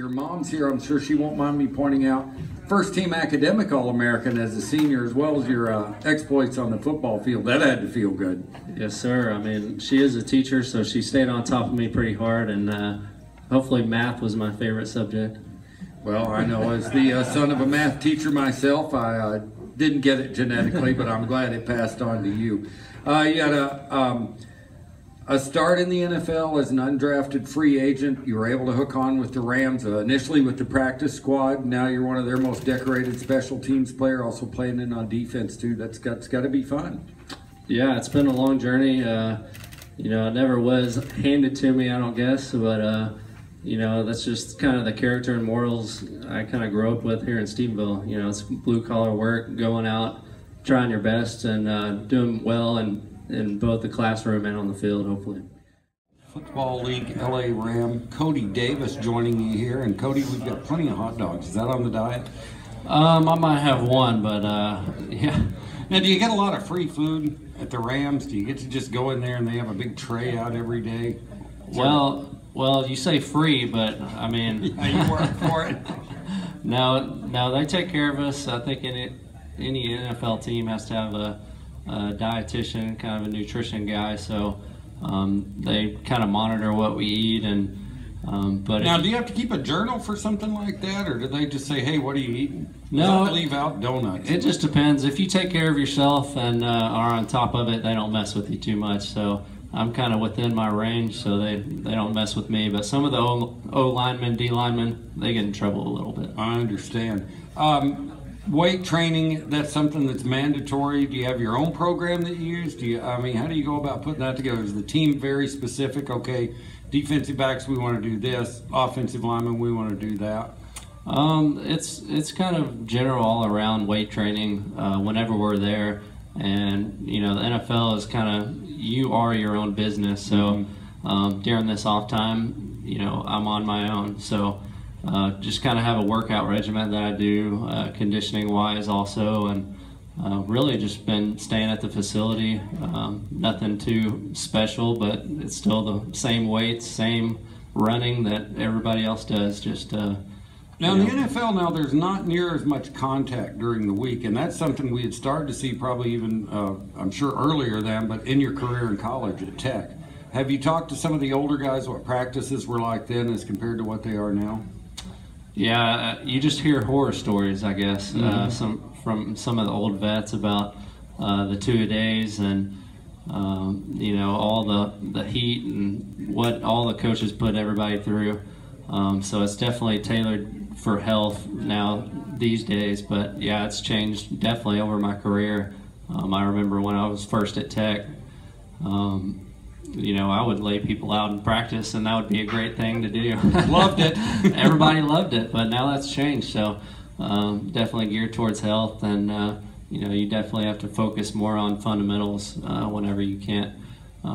your mom's here. I'm sure she won't mind me pointing out first-team academic All-American as a senior, as well as your exploits on the football field. That had to feel good. Yes, sir. I mean, she is a teacher, so she stayed on top of me pretty hard, and hopefully math was my favorite subject. Well, I know as the son of a math teacher myself, I didn't get it genetically, but I'm glad it passed on to you. You had a start in the NFL as an undrafted free agent. You were able to hook on with the Rams, initially with the practice squad. Now you're one of their most decorated special teams player, also playing in on defense too. That's got to be fun. Yeah, it's been a long journey. You know, it never was handed to me, I don't guess, but you know, that's just kind of the character and morals I kind of grew up with here in Stephenville. You know, it's blue-collar work, going out, trying your best, and doing well in both the classroom and on the field, hopefully. Football League LA Ram, Cody Davis joining you here. And Cody, we've got plenty of hot dogs. Is that on the diet? I might have one, but yeah. Now, do you get a lot of free food at the Rams? Do you get to just go in there and they have a big tray out every day? Well, you say free, but I mean, you work for it. No, they take care of us. I think any NFL team has to have a dietitian, kind of a nutrition guy, so they kind of monitor what we eat. And but now, do you have to keep a journal for something like that, or do they just say, "Hey, what are you eating"? No, leave out donuts. It just depends. If you take care of yourself and are on top of it, they don't mess with you too much. So I'm kind of within my range, so they don't mess with me. But some of the O linemen, D linemen, they get in trouble a little bit. I understand. Weight training, that's something that's mandatory. Do you have your own program that you use? I mean, how do you go about putting that together? Is the team very specific? Okay, defensive backs, we want to do this. Offensive linemen, we want to do that. It's kind of general all around weight training whenever we're there. And, you know, the NFL is kind of, you are your own business. So during this off time, you know, I'm on my own. So just kind of have a workout regimen that I do, conditioning wise also, and really just been staying at the facility. Nothing too special, but it's still the same weights, same running that everybody else does. Just now in the NFL now, there's not near as much contact during the week, and that's something we had started to see probably even, I'm sure earlier than, but in your career in college at Tech. Have you talked to some of the older guys what practices were like then as compared to what they are now? Yeah, you just hear horror stories, I guess, from some of the old vets about the two-a-days and you know, all the heat and what all the coaches put everybody through. So it's definitely tailored for health now these days. But yeah, it's changed definitely over my career. I remember when I was first at Tech. You know, I would lay people out in practice, and that would be a great thing to do. Loved it. Everybody loved it, but now that's changed. So definitely geared towards health, and you know, you definitely have to focus more on fundamentals whenever you can't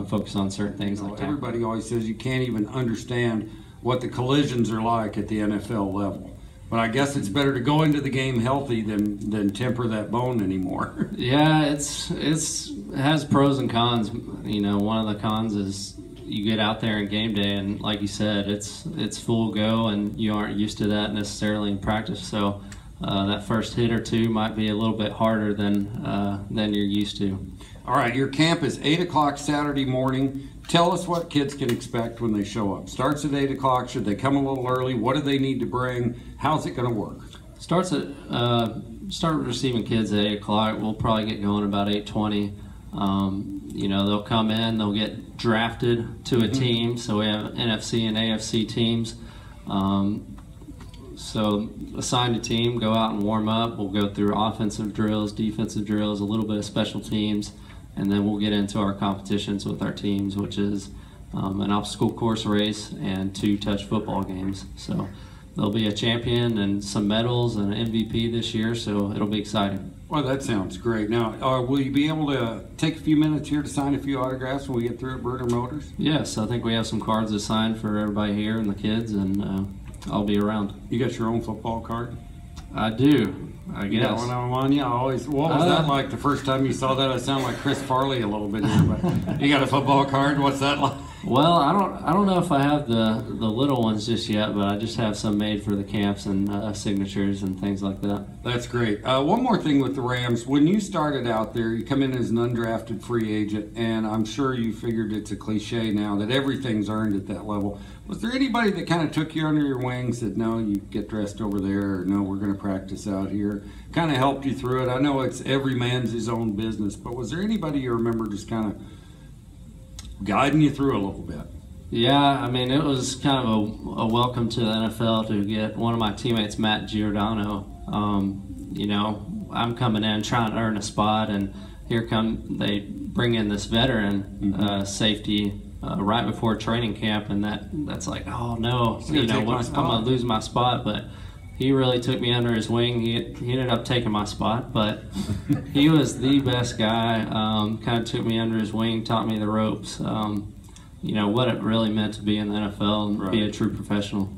focus on certain things like that. Everybody always says you can't even understand what the collisions are like at the NFL level. But I guess it's better to go into the game healthy than temper that bone anymore. Yeah, it has pros and cons. You know, one of the cons is you get out there in game day, and like you said, it's full go, and you aren't used to that necessarily in practice. So that first hit or two might be a little bit harder than you're used to. All right, your camp is 8 o'clock Saturday morning. Tell us what kids can expect when they show up. Starts at 8 o'clock. Should they come a little early? What do they need to bring? How's it going to work? Start receiving kids at 8 o'clock. We'll probably get going about 8:20. You know, they'll come in, they'll get drafted to a team. So we have NFC and AFC teams. So assign a team, go out and warm up. We'll go through offensive drills, defensive drills, a little bit of special teams. And then we'll get into our competitions with our teams, which is an obstacle course race and 2 touch football games. So there'll be a champion and some medals and an MVP this year, so it'll be exciting. Well, that sounds great. Now, will you be able to take a few minutes here to sign a few autographs when we get through at Bruner Motors? Yes, I think we have some cards to sign for everybody here and the kids, and I'll be around. You got your own football card? I do. I guess. Yeah, when I'm on, always. What was that like the first time you saw that? I sound like Chris Farley a little bit here, but you got a football card. What's that like? Well, I don't know if I have the little ones just yet, but I just have some made for the camps and signatures and things like that. That's great. One more thing with the Rams. When you started out there, you come in as an undrafted free agent, and I'm sure you figured it's a cliche now that everything's earned at that level. Was there anybody that kind of took you under your wing, said, no, you get dressed over there, or no, we're going to practice out here, kind of helped you through it? I know it's every man's his own business, but was there anybody you remember just kind of guiding you through a little bit? Yeah, I mean, it was kind of a welcome to the NFL to get one of my teammates, Matt Giordano. You know, I'm coming in trying to earn a spot, and here they bring in this veteran safety right before training camp, and that's like, oh no, you know, I'm gonna lose my spot. But he really took me under his wing. He ended up taking my spot, but he was the best guy. Kind of took me under his wing, taught me the ropes. You know what it really meant to be in the NFL and be a true professional.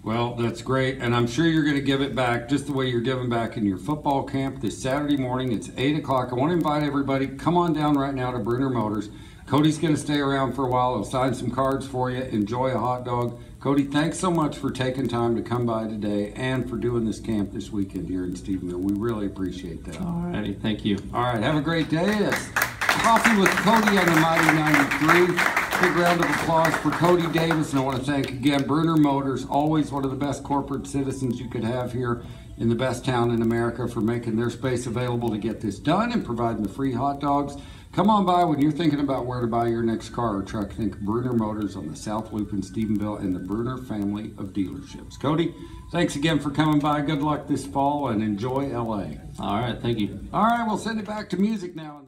Well, that's great, and I'm sure you're going to give it back just the way you're giving back in your football camp this Saturday morning. It's 8 o'clock. I want to invite everybody, come on down right now to Bruner Motors. Cody's going to stay around for a while. He'll sign some cards for you. Enjoy a hot dog. Cody, thanks so much for taking time to come by today and for doing this camp this weekend here in Stephenville. We really appreciate that. All righty, thank you. All right, have a great day. That's Coffee with Cody on the Mighty 93. Big round of applause for Cody Davis, and I want to thank again Bruner Motors, always one of the best corporate citizens you could have here in the best town in America, for making their space available to get this done and providing the free hot dogs. Come on by when you're thinking about where to buy your next car or truck. Think Bruner Motors on the South Loop in Stephenville and the Bruner family of dealerships. Cody, thanks again for coming by. Good luck this fall and enjoy LA. All right, thank you. All right, we'll send it back to music now.